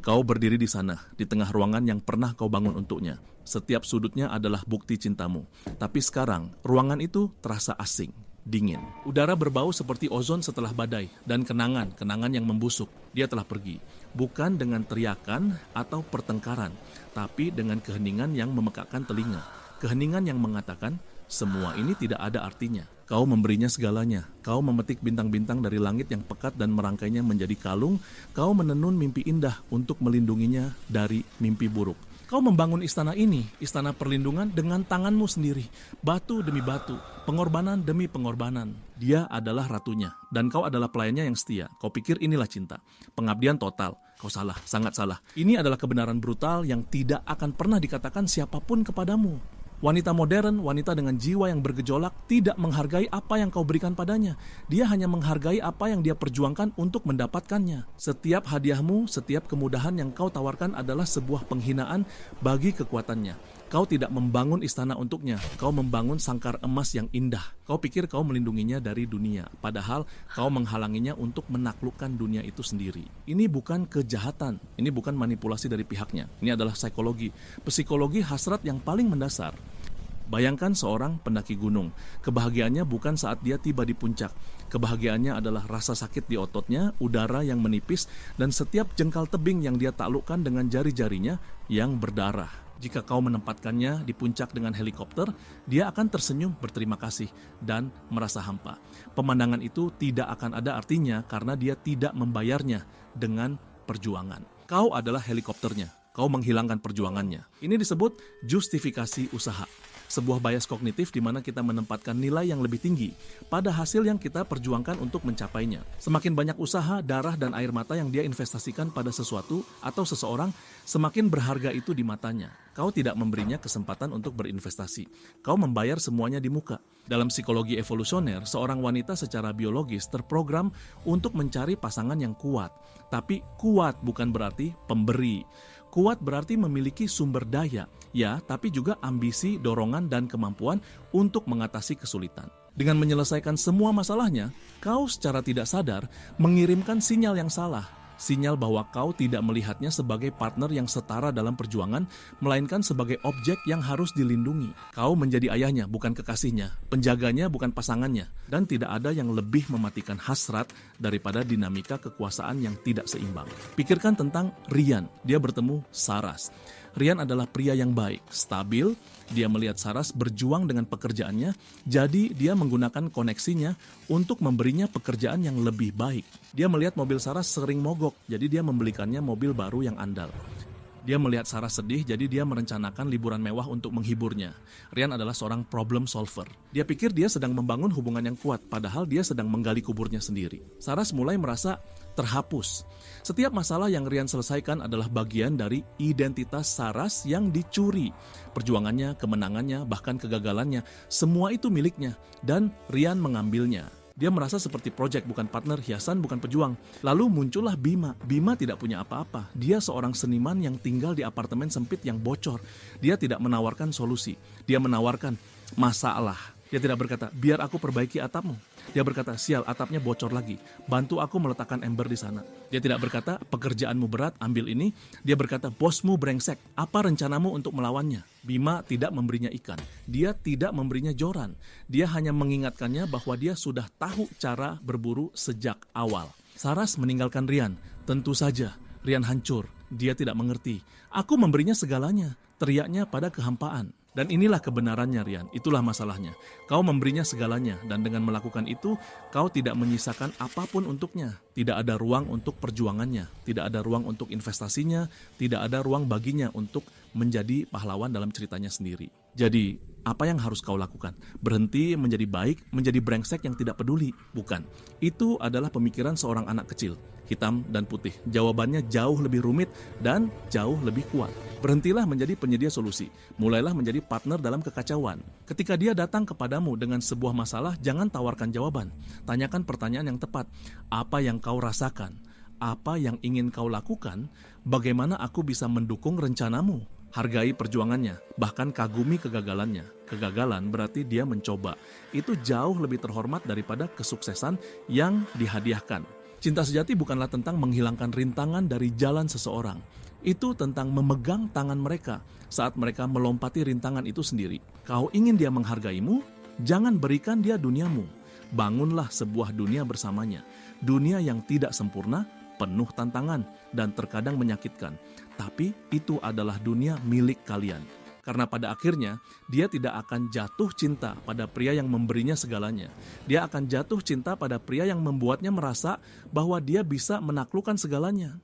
Kau berdiri di sana, di tengah ruangan yang pernah kau bangun untuknya. Setiap sudutnya adalah bukti cintamu. Tapi sekarang, ruangan itu terasa asing, dingin. Udara berbau seperti ozon setelah badai, dan kenangan yang membusuk. Dia telah pergi, bukan dengan teriakan atau pertengkaran, tapi dengan keheningan yang memekakkan telinga. Keheningan yang mengatakan, semua ini tidak ada artinya. Kau memberinya segalanya. Kau memetik bintang-bintang dari langit yang pekat dan merangkainya menjadi kalung. Kau menenun mimpi indah untuk melindunginya dari mimpi buruk. Kau membangun istana ini, istana perlindungan dengan tanganmu sendiri. Batu demi batu, pengorbanan demi pengorbanan. Dia adalah ratunya, dan kau adalah pelayannya yang setia. Kau pikir inilah cinta. Pengabdian total. Kau salah, sangat salah. Ini adalah kebenaran brutal yang tidak akan pernah dikatakan siapapun kepadamu. Wanita modern, wanita dengan jiwa yang bergejolak, tidak menghargai apa yang kau berikan padanya. Dia hanya menghargai apa yang dia perjuangkan untuk mendapatkannya. Setiap hadiahmu, setiap kemudahan yang kau tawarkan adalah sebuah penghinaan bagi kekuatannya. Kau tidak membangun istana untuknya, kau membangun sangkar emas yang indah. Kau pikir kau melindunginya dari dunia, padahal kau menghalanginya untuk menaklukkan dunia itu sendiri. Ini bukan kejahatan, ini bukan manipulasi dari pihaknya. Ini adalah psikologi hasrat yang paling mendasar. Bayangkan seorang pendaki gunung. Kebahagiaannya bukan saat dia tiba di puncak. Kebahagiaannya adalah rasa sakit di ototnya, udara yang menipis, dan setiap jengkal tebing yang dia taklukkan dengan jari-jarinya yang berdarah. Jika kau menempatkannya di puncak dengan helikopter, dia akan tersenyum berterima kasih dan merasa hampa. Pemandangan itu tidak akan ada artinya karena dia tidak membayarnya dengan perjuangan. Kau adalah helikopternya. Kau menghilangkan perjuangannya. Ini disebut justifikasi usaha. Sebuah bias kognitif di mana kita menempatkan nilai yang lebih tinggi pada hasil yang kita perjuangkan untuk mencapainya. Semakin banyak usaha, darah, dan air mata yang dia investasikan pada sesuatu atau seseorang, semakin berharga itu di matanya. Kau tidak memberinya kesempatan untuk berinvestasi. Kau membayar semuanya di muka. Dalam psikologi evolusioner, seorang wanita secara biologis terprogram untuk mencari pasangan yang kuat. Tapi kuat bukan berarti pemberi. Kuat berarti memiliki sumber daya, ya, tapi juga ambisi, dorongan, dan kemampuan untuk mengatasi kesulitan. Dengan menyelesaikan semua masalahnya, kau secara tidak sadar mengirimkan sinyal yang salah. Sinyal bahwa kau tidak melihatnya sebagai partner yang setara dalam perjuangan, melainkan sebagai objek yang harus dilindungi. Kau menjadi ayahnya, bukan kekasihnya, penjaganya, bukan pasangannya, dan tidak ada yang lebih mematikan hasrat daripada dinamika kekuasaan yang tidak seimbang. Pikirkan tentang Ryan, dia bertemu Saras. Ryan adalah pria yang baik, stabil, dia melihat Saras berjuang dengan pekerjaannya, jadi dia menggunakan koneksinya untuk memberinya pekerjaan yang lebih baik. Dia melihat mobil Saras sering mogok, jadi dia membelikannya mobil baru yang andal. Dia melihat Saras sedih, jadi dia merencanakan liburan mewah untuk menghiburnya. Ryan adalah seorang problem solver. Dia pikir dia sedang membangun hubungan yang kuat, padahal dia sedang menggali kuburnya sendiri. Saras mulai merasa terhapus. Setiap masalah yang Ryan selesaikan adalah bagian dari identitas Saras yang dicuri. Perjuangannya, kemenangannya, bahkan kegagalannya, semua itu miliknya, dan Ryan mengambilnya. Dia merasa seperti proyek, bukan partner, hiasan, bukan pejuang. Lalu muncullah Bima. Bima tidak punya apa-apa. Dia seorang seniman yang tinggal di apartemen sempit yang bocor. Dia tidak menawarkan solusi. Dia menawarkan masalah. Dia tidak berkata, biar aku perbaiki atapmu. Dia berkata, sial, atapnya bocor lagi. Bantu aku meletakkan ember di sana. Dia tidak berkata, pekerjaanmu berat, ambil ini. Dia berkata, bosmu brengsek. Apa rencanamu untuk melawannya? Bima tidak memberinya ikan. Dia tidak memberinya joran. Dia hanya mengingatkannya bahwa dia sudah tahu cara berburu sejak awal. Saras meninggalkan Ryan. Tentu saja, Ryan hancur. Dia tidak mengerti. Aku memberinya segalanya. Teriaknya pada kehampaan. Dan inilah kebenarannya, Ryan. Itulah masalahnya. Kau memberinya segalanya, dan dengan melakukan itu, kau tidak menyisakan apapun untuknya. Tidak ada ruang untuk perjuangannya. Tidak ada ruang untuk investasinya. Tidak ada ruang baginya untuk menjadi pahlawan dalam ceritanya sendiri. Jadi, apa yang harus kau lakukan? Berhenti menjadi baik, menjadi brengsek yang tidak peduli? Bukan. Itu adalah pemikiran seorang anak kecil. Hitam dan putih. Jawabannya jauh lebih rumit dan jauh lebih kuat. Berhentilah menjadi penyedia solusi. Mulailah menjadi partner dalam kekacauan. Ketika dia datang kepadamu dengan sebuah masalah, jangan tawarkan jawaban. Tanyakan pertanyaan yang tepat. Apa yang kau rasakan? Apa yang ingin kau lakukan? Bagaimana aku bisa mendukung rencanamu? Hargai perjuangannya, bahkan kagumi kegagalannya. Kegagalan berarti dia mencoba. Itu jauh lebih terhormat daripada kesuksesan yang dihadiahkan. Cinta sejati bukanlah tentang menghilangkan rintangan dari jalan seseorang. Itu tentang memegang tangan mereka saat mereka melompati rintangan itu sendiri. Kau ingin dia menghargaimu? Jangan berikan dia duniamu. Bangunlah sebuah dunia bersamanya. Dunia yang tidak sempurna, penuh tantangan, dan terkadang menyakitkan. Tapi itu adalah dunia milik kalian. Karena pada akhirnya, dia tidak akan jatuh cinta pada pria yang memberinya segalanya. Dia akan jatuh cinta pada pria yang membuatnya merasa bahwa dia bisa menaklukkan segalanya.